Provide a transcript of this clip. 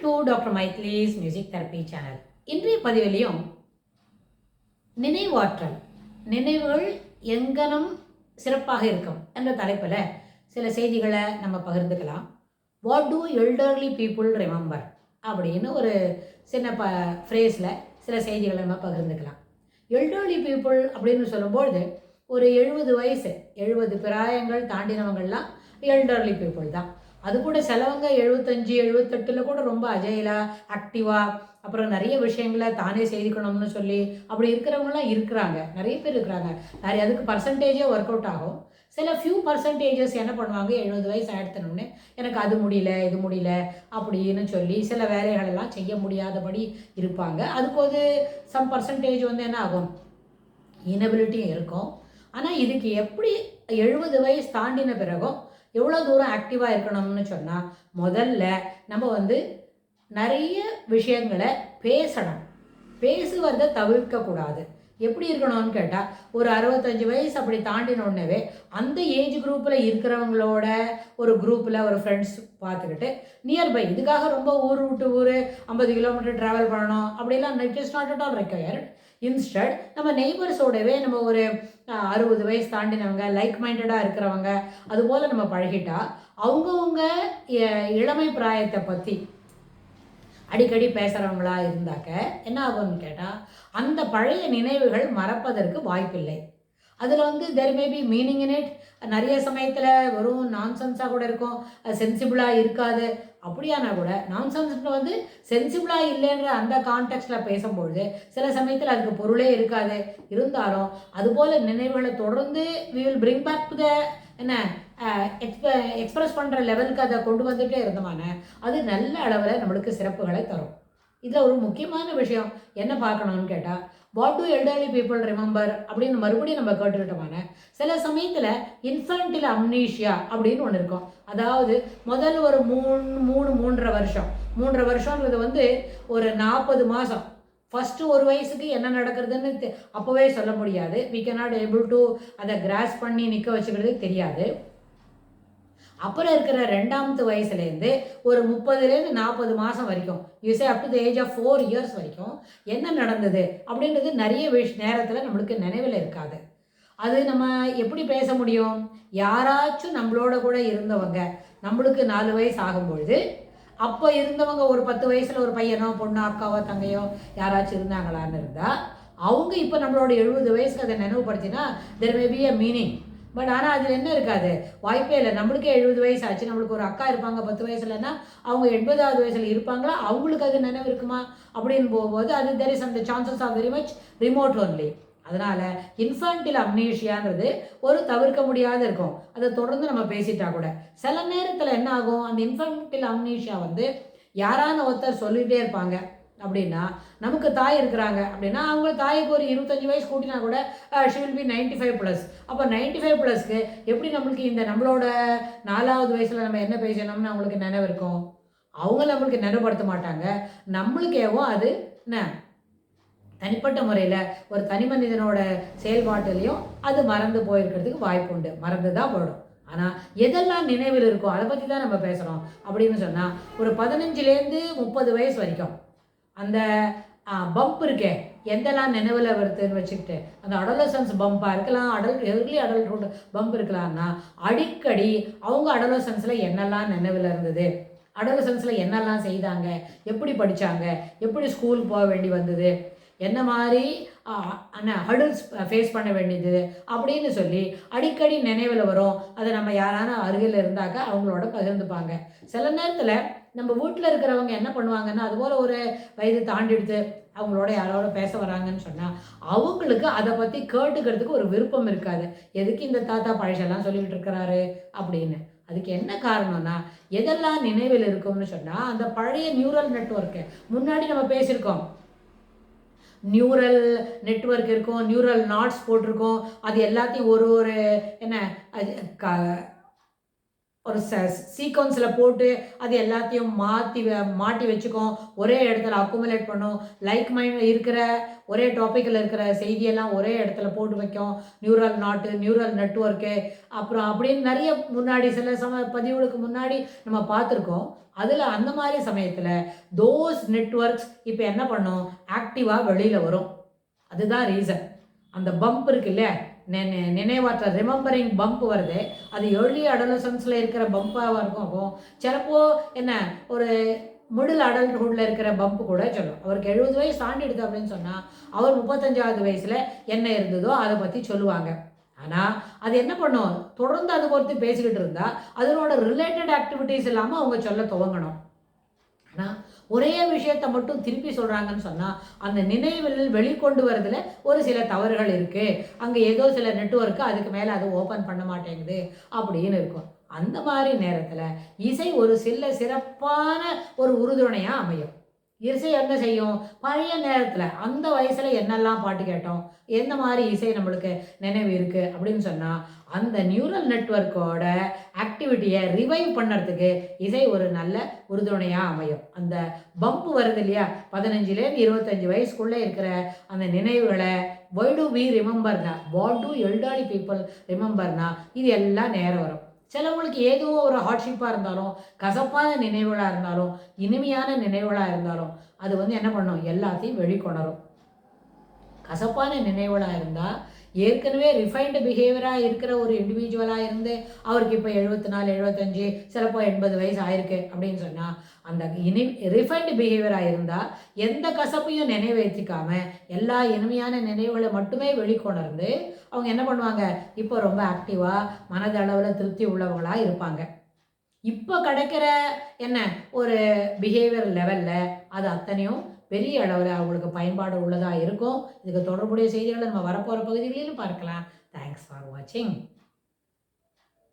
To doctor Maithili's music therapy channel. இன்றைய பதிவிலையும் நினைவாற்றல், நினைவுகள் எங்கனம் சிறப்பாக இருக்கும் என்ற தலைப்பில் சில செய்திகளை நம்ம பகிர்ந்துக்கலாம். What do elderly people remember அப்படின்னு ஒரு சின்ன ஃப்ரேஸில் சில செய்திகளை நம்ம பகிர்ந்துக்கலாம். எல்டர்லி பீப்புள் அப்படின்னு சொல்லும்பொழுது ஒரு 70 வயசு 70 பிராயங்கள் தாண்டினவங்கள்லாம் எல்டர்லி பீப்புள் தான். அது கூட சிலவங்க 75 78 கூட ரொம்ப அஜயிலாக ஆக்டிவாக, அப்புறம் நிறைய விஷயங்களை தானே செய்திக்கணும்னு சொல்லி அப்படி இருக்கிறவங்களாம் இருக்கிறாங்க, நிறைய பேர் இருக்கிறாங்க. நிறைய அதுக்கு பர்சன்டேஜே ஒர்க் அவுட் ஆகும். சில ஃபியூ பர்சன்டேஜஸ் என்ன பண்ணுவாங்க, 70 வயசு ஆயிடுத்தணும்னு எனக்கு அது முடியல இது முடியல அப்படின்னு சொல்லி சில வேலைகளெல்லாம் செய்ய முடியாதபடி இருப்பாங்க. அதுக்கு ஒரு சம் பர்சன்டேஜ் என்ன ஆகும், இனபிலிட்டியும் இருக்கும். ஆனால் இதுக்கு எப்படி 70 வயசு தாண்டின பிறகும் எவ்வளோ தூரம் ஆக்டிவாக இருக்கணும்னு சொன்னால், முதல்ல நம்ம நிறைய விஷயங்களை பேசணும். பேசுவதை தவிர்க்கக்கூடாது. எப்படி இருக்கணும்னு கேட்டால், ஒரு 65 வயசு அப்படி தாண்டினோடனே அந்த ஏஜ் குரூப்பில் இருக்கிறவங்களோட ஒரு குரூப்பில் ஒரு ஃப்ரெண்ட்ஸ் பார்த்துக்கிட்டு நியர்பை, இதுக்காக ரொம்ப ஊர் விட்டு ஊர் 50 கிலோமீட்டர் ட்ராவல் பண்ணணும் அப்படிலாம் it is not at all required. Instead நம்ம நெய்பர்ஸோடவே நம்ம ஒரு 60 வயசு தாண்டினவங்க, லைக் மைண்டடாக இருக்கிறவங்க, அதுபோல் நம்ம பழகிட்டா அவங்கவுங்க இளமை பிராயத்தை பற்றி அடிக்கடி பேசுகிறவங்களா இருந்தாக்க என்ன ஆகும்னு கேட்டால், அந்த பழைய நினைவுகள் மறப்பதற்கு வாய்ப்பில்லை. அதில் there may B meaning in it. நிறைய சமயத்தில் வெறும் நான்சென்ஸாக கூட இருக்கும், சென்சிபிளாக இருக்காது. அப்படியானா கூட நான்சென்ஸ் சென்சிபிளாக இல்லைன்ற அந்த கான்டெக்ஸ்டில் பேசும்பொழுது சில சமயத்தில் அதுக்கு பொருளே இருக்காது. இருந்தாலும் அதுபோல் நினைவுகளை தொடர்ந்து we will bring back to the express பண்ணுற லெவலுக்கு அதை கொண்டு வந்துகிட்டே இருந்தோமான அது நல்ல அளவில் நம்மளுக்கு சிறப்புகளை தரும். இதில் ஒரு முக்கியமான விஷயம் என்ன பார்க்கணும்னு கேட்டால், what do elderly people remember அப்படின்னு மறுபடியும் நம்ம கேட்டுக்கிட்டோமான சில சமயத்தில் இன்ஃபன்டில் அம்னீஷியா அப்படின்னு ஒன்று இருக்கும். அதாவது முதல் ஒரு 3.5 வருஷம் 3.5 வருஷம்ன்றது ஒரு 40 மாதம். ஃபஸ்ட்டு ஒரு வயசுக்கு என்ன நடக்கிறதுன்னு அப்போவே சொல்ல முடியாது. வி கேனாட் ஏபிள் டு அதை கிராஸ் பண்ணி நிற்க வச்சுக்கிறதுக்கு தெரியாது. அப்புறம் இருக்கிற 2வது வயசுலேருந்து ஒரு 30லேருந்து 40 மாதம் வரைக்கும், யூஸே up to the age of 4 years வரைக்கும் என்ன நடந்தது அப்படின்றது நிறைய நேரத்தில் நம்மளுக்கு நினைவில் இருக்காது. அது நம்ம எப்படி பேச முடியும்? யாராச்சும் நம்மளோட கூட இருந்தவங்க, நம்மளுக்கு 4 வயசு ஆகும்பொழுது அப்போ இருந்தவங்க ஒரு 10 வயசில் ஒரு பையனோ பொண்ணோ அக்காவோ தங்கையோ யாராச்சும் இருந்தாங்களான்னு இருந்தால், அவங்க இப்போ நம்மளோட 70 வயசுக்கு அதை நினைவுபடுத்தினா there may be a meaning. But ஆனால் அதில் என்ன இருக்காது, வாய்ப்பே இல்லை. நம்மளுக்கே 70 வயசு ஆச்சு, நம்மளுக்கு ஒரு அக்கா இருப்பாங்க 10 வயசுலன்னா அவங்க 80வது வயசில் இருப்பாங்களா, அவங்களுக்கு அது நினைவு இருக்குமா அப்படின்னு போகும்போது அது தெர் இஸ் அந்த chances are very much remote only. அதனால் இன்ஃபன்டில் அம்னீஷியான்றது ஒரு தவிர்க்க முடியாத இருக்கும். அதை தொடர்ந்து நம்ம பேசிட்டா கூட சில நேரத்தில் என்ன ஆகும், அந்த இன்ஃபன்டில் அம்னீஷியா யாரான ஒருத்தர் சொல்லிகிட்டே இருப்பாங்க. அப்படின்னா நமக்கு தாய் இருக்கிறாங்க அப்படின்னா அவங்க தாய்க்கு ஒரு 25 வயசு கூட்டினா கூட ஷி வில் பி 95+. அப்போ 95+க்கு எப்படி நம்மளுக்கு இந்த நம்மளோட 4வது வயசில் நம்ம என்ன பேசணும்னு அவங்களுக்கு நினைவு இருக்கும்? அவங்க நம்மளுக்கு நினைவுபடுத்த மாட்டாங்க. நம்மளுக்கேவும் அது என்ன தனிப்பட்ட முறையில் ஒரு தனி மனிதனோட செயல்பாட்டிலையும் அது மறந்து போயிருக்கிறதுக்கு வாய்ப்பு உண்டு. மறந்து தான் போயிடும். ஆனால் எதெல்லாம் நினைவில் இருக்கோ அதை பற்றி தான் நம்ம பேசுகிறோம். அப்படின்னு சொன்னால் ஒரு 15லேருந்து 30 வயசு வரைக்கும் அந்த பம்ப் இருக்கே, எந்தெல்லாம் நினைவில் வருதுன்னு வச்சுக்கிட்டு அந்த அடலசன்ஸ் பம்பாக இருக்கலாம், எர்லி அடல்ட்ஹுட் பம்ப் இருக்கலாம்னா அடிக்கடி அவங்க அடலசன்ஸில் என்னெல்லாம் நினைவில் இருந்தது, அடலசன்ஸில் என்னெல்லாம் செய்தாங்க, எப்படி படித்தாங்க, எப்படி ஸ்கூல் போக வேண்டி வந்தது, என்ன மாதிரி ஹர்டில்ஸ் ஃபேஸ் பண்ண வேண்டியது அப்படின்னு சொல்லி அடிக்கடி நினைவில் வரும். அதை நம்ம யாரான அருகில் இருந்தாக்க அவங்களோட பகிர்ந்துப்பாங்க. சில நேரத்தில் நம்ம வீட்டில் இருக்கிறவங்க என்ன பண்ணுவாங்கன்னா, அதுபோல் ஒரு வயது தாண்டிடுத்து அவங்களோட யாரோட பேச வராங்கன்னு சொன்னால் அவங்களுக்கு அதை பற்றி கேட்டுக்கிறதுக்கு ஒரு விருப்பம் இருக்காது. எதுக்கு இந்த தாத்தா பழசெல்லாம் சொல்லிக்கிட்டு இருக்கிறாரு அப்படின்னு. அதுக்கு என்ன காரணம்னா, எதெல்லாம் நினைவில் இருக்கும்னு சொன்னால் அந்த பழைய நியூரல் நெட்வொர்க்கு முன்னாடி நம்ம பேசியிருக்கோம். நியூரல் நெட்வொர்க் இருக்கும், நியூரல் நாட்ஸ் போட்டிருக்கோம். அது எல்லாத்தையும் ஒரு என்ன ஒரு சீக்வன்ஸில் போட்டு அது எல்லாத்தையும் மாட்டி வச்சுக்கும், ஒரே இடத்துல அக்குமுலேட் பண்ணும், லைக் மைண்ட் இருக்கிற ஒரே டாப்பிக்கில் இருக்கிற செய்தியெல்லாம் ஒரே இடத்துல போட்டு வைக்கும், நியூரல் நாட்டு நியூரல் நெட்ஒர்க்கு அப்புறம் அப்படின்னு நிறைய முன்னாடி சில பதிவுகளுக்கு முன்னாடி நம்ம பார்த்துருக்கோம். அதில் அந்த மாதிரி சமயத்தில் தோஸ் நெட்ஒர்க்ஸ் இப்போ என்ன பண்ணும், ஆக்டிவாக வெளியில் வரும். அதுதான் ரீசன். அந்த பம்ப் இருக்கு இல்லையா, நினைவாற்றல் ரிமெம்பரிங் பம்ப் வருது, அது ஏர்லி அடலசன்ஸில் இருக்கிற பம்பாக இருக்கும். சிலப்போ என்ன ஒரு மிடில் அடல்ட்ஹுட்டில் இருக்கிற பம்ப் கூட சொல்லும். அவருக்கு 70 வயசு தாண்டிடுது அப்படின்னு சொன்னால் அவர் 35வது வயசில் என்ன இருந்ததோ அதை பற்றி சொல்லுவாங்க. ஆனால் அது என்ன பண்ணும், தொடர்ந்து அது பொறுத்து பேசிக்கிட்டு இருந்தால் அதனோட ரிலேட்டட் ஆக்டிவிட்டீஸ் இல்லாமல் அவங்க சொல்ல துவங்கணும். ஆனால் ஒரே விஷயத்தை மட்டும் திருப்பி சொல்கிறாங்கன்னு சொன்னால் அந்த நினைவில் வெளிக்கொண்டு வரதுல ஒரு சில தவறுகள் இருக்குது, அங்கே ஏதோ சில நெட்வொர்க்கு அதுக்கு மேலே அது ஓப்பன் பண்ண மாட்டேங்குது அப்படின்னு இருக்கும். அந்த மாதிரி நேரத்தில் இசை ஒரு சிறப்பான ஒரு உறுதுணையாக அமையும். இசை என்ன செய்யும், பழைய நேரத்தில் அந்த வயசில் என்னெல்லாம் பாட்டு கேட்டோம், எந்த மாதிரி இசை நம்மளுக்கு நினைவு இருக்குது அப்படின்னு சொன்னால் அந்த நியூரல் நெட்வொர்க்கோட ஆக்டிவிட்டியை ரிவைவ் பண்ணுறதுக்கு இசை ஒரு நல்ல உறுதுணையாக அமையும். அந்த பம்ப் வருது இல்லையா, 15லேருந்து 25 வயசுக்குள்ளே இருக்கிற அந்த நினைவுகளை ஒய் டு வி ரிமெம்பர்னா, வாட் டு எல்டர்லி பீப்புள் ரிமெம்பர்னா, இது எல்லாம் நேரம் வரும். சிலவங்களுக்கு ஏதோ ஒரு ஹார்ட்ஷிப்பாக இருந்தாலும், கசப்பான நினைவுகளாக இருந்தாலும், இனிமையான நினைவுகளாக இருந்தாலும் அது என்ன பண்ணும், எல்லாத்தையும் வெளிக்கொணரும். கசப்பான நினைவுகளாக இருந்தால் ஏற்கனவே ரிஃபைன்டு பிஹேவியராக இருக்கிற ஒரு இண்டிவிஜுவலாக இருந்து அவருக்கு இப்போ 74 75 சிலப்போ 80 வயசு ஆயிருக்கு அப்படின்னு சொன்னால் அந்த ரிஃபைன்டு பிஹேவியராக இருந்தால் எந்த கசப்பையும் நினைவேற்றிக்காமல் எல்லா இனிமையான நினைவுகளை மட்டுமே வெளிக்கொணர்ந்து அவங்க என்ன பண்ணுவாங்க, இப்போ ரொம்ப ஆக்டிவாக மனதளவில் திருப்தி உள்ளவங்களாக இருப்பாங்க. இப்போ கிடைக்கிற என்ன ஒரு பிஹேவியர் லெவலில் அது அத்தனையும் பெரிய அளவில் அவங்களுக்கு பயன்பாடு உள்ளதாக இருக்கும். இதுக்கு தொடர்புடைய செய்திகளை நம்ம வரப்போகிற பகுதிகளிலும் பார்க்கலாம். தேங்க்ஸ் ஃபார் வாட்சிங்.